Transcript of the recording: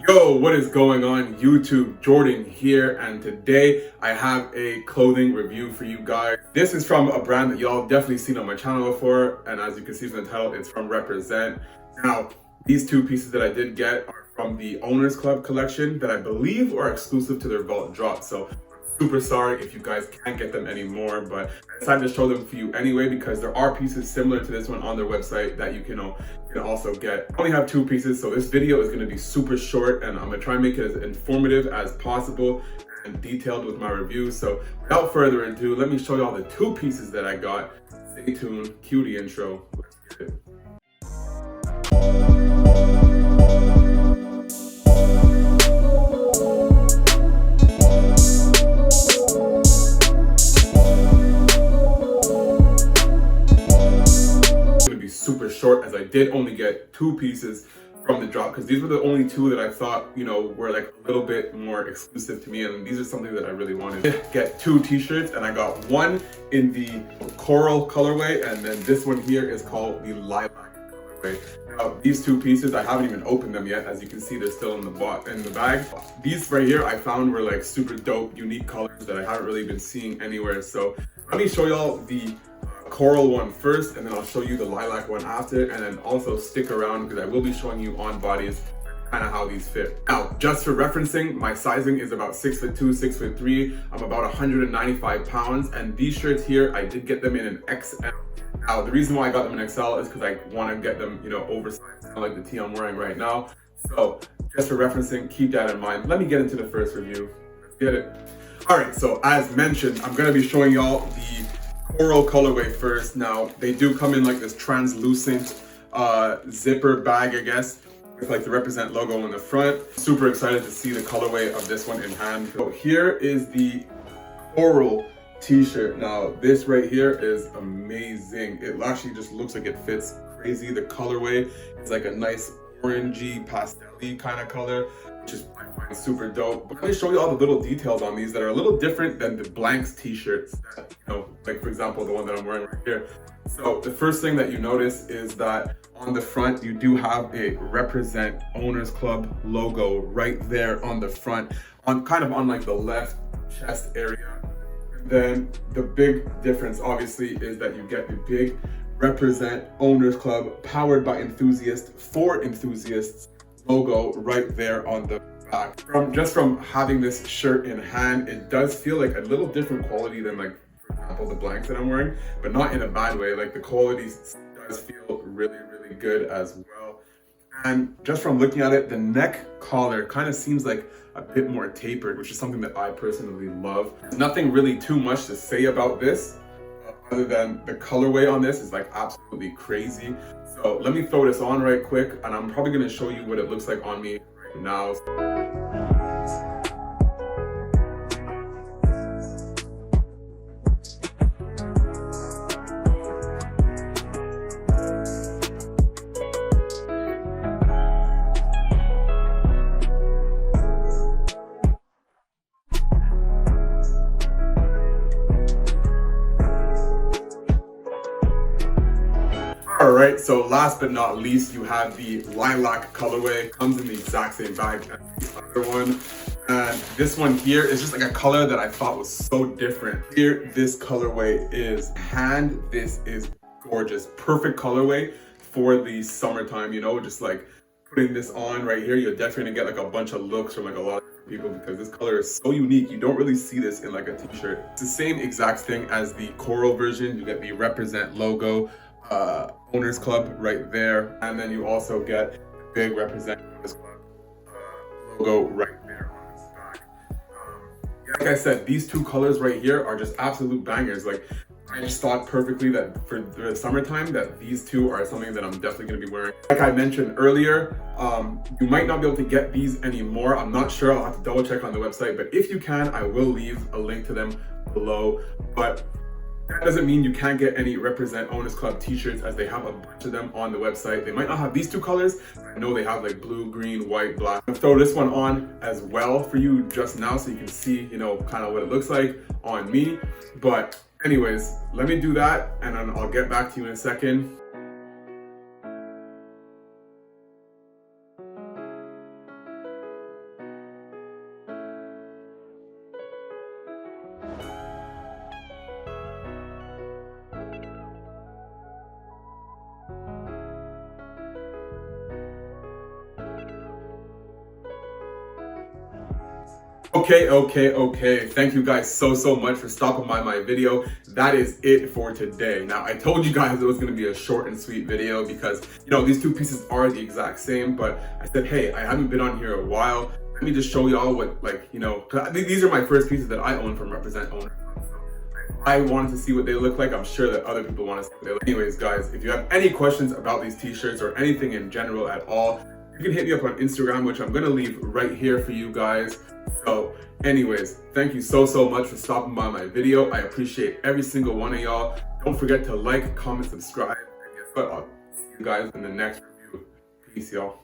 Yo, what is going on YouTube? Jordan here, and today I have a clothing review for you guys. This is from a brand that y'all definitely seen on my channel before, and as you can see from the title, it's from Represent. Now, these two pieces that I did get are from the Ownersclub collection that I believe are exclusive to their vault drop. So super sorry if you guys can't get them anymore, but I decided to show them for you anyway because there are pieces similar to this one on their website that you can also get. I only have two pieces, so this video is going to be super short, and I'm going to try and make it as informative as possible and detailed with my review. So without further ado, let me show you all the two pieces that I got. Stay tuned, cue the intro, let's get it. Super short, as I did only get two pieces from the drop because these were the only two that I thought were like a little bit more exclusive to me, and these are something that I really wanted to get. Two t-shirts, and I got one in the coral colorway, and then this one here is called the lilac colorway. Now, these two pieces, I haven't even opened them yet. As you can see, they're still in the bag. These right here I found were like super dope, unique colors that I haven't really been seeing anywhere. So let me show y'all the coral one first, and then I'll show you the lilac one after, and then also stick around because I will be showing you on bodies kind of how these fit. Now, just for referencing, my sizing is about 6'2", 6'3". I'm about 195 pounds, and these shirts here, I did get them in an XL. Now, the reason why I got them in XL is because I want to get them, oversized, kind of like the tee I'm wearing right now. So, just for referencing, keep that in mind. Let me get into the first review. Let's get it. All right, so as mentioned, I'm going to be showing y'all the coral colorway first. Now, they do come in like this translucent zipper bag, I guess, with like the Represent logo on the front. Super excited to see the colorway of this one in hand. So here is the coral t-shirt. Now, this right here is amazing. It actually just looks like it fits crazy. The colorway is like a nice orangey, pastel-y kind of color, which is super dope. But let me show you all the little details on these that are a little different than the blanks t-shirts that, like for example the one that I'm wearing right here. So the first thing that you notice is that on the front you do have a Represent Ownersclub logo right there on the front, on kind of on like the left chest area. And then the big difference obviously is that you get the big Represent Ownersclub powered by enthusiasts for enthusiasts logo right there on the back. From having this shirt in hand, it does feel like a little different quality than like, for example, the blanks that I'm wearing, but not in a bad way. Like the quality does feel really, really good as well. And just from looking at it, the neck collar kind of seems like a bit more tapered, which is something that I personally love. There's nothing really too much to say about this, other than the colorway on this is like absolutely crazy. So let me throw this on right quick, and I'm probably going to show you what it looks like on me right now. Alright, so last but not least, you have the lilac colorway. It comes in the exact same bag as the other one. And this one here is just like a color that I thought was so different. Here, this colorway is hand. This is gorgeous. Perfect colorway for the summertime, just like putting this on right here, you're definitely gonna get like a bunch of looks from like a lot of different people because this color is so unique. You don't really see this in like a t-shirt. It's the same exact thing as the coral version. You get the Represent logo, Ownersclub right there, and then you also get the big Represent Ownersclub logo right there on this back. Like I said, these two colors right here are just absolute bangers. Like I just thought perfectly that for the summertime that these two are something that I'm definitely going to be wearing. Like I mentioned earlier, you might not be able to get these anymore. I'm not sure. I'll have to double check on the website, but if you can, I will leave a link to them below. But that doesn't mean you can't get any Represent Ownersclub t-shirts, as they have a bunch of them on the website. They might not have these two colors, but I know they have like blue, green, white, black. I'll throw this one on as well for you just now so you can see, kind of what it looks like on me. But anyways, let me do that and then I'll get back to you in a second. Okay. Thank you guys so much for stopping by my video. That is it for today. Now, I told you guys it was going to be a short and sweet video because, you know, these two pieces are the exact same, but I said, hey, I haven't been on here a while. Let me just show y'all what, like, you know, 'cause these are my first pieces that I own from Represent Ownersclub. I wanted to see what they look like. I'm sure that other people want to see what they look like. Anyways, guys, if you have any questions about these t-shirts or anything in general at all, you can hit me up on Instagram, which I'm going to leave right here for you guys. So anyways, thank you so much for stopping by my video. I appreciate every single one of y'all. Don't forget to like, comment, subscribe, and guess what? I'll see you guys in the next review. Peace, y'all.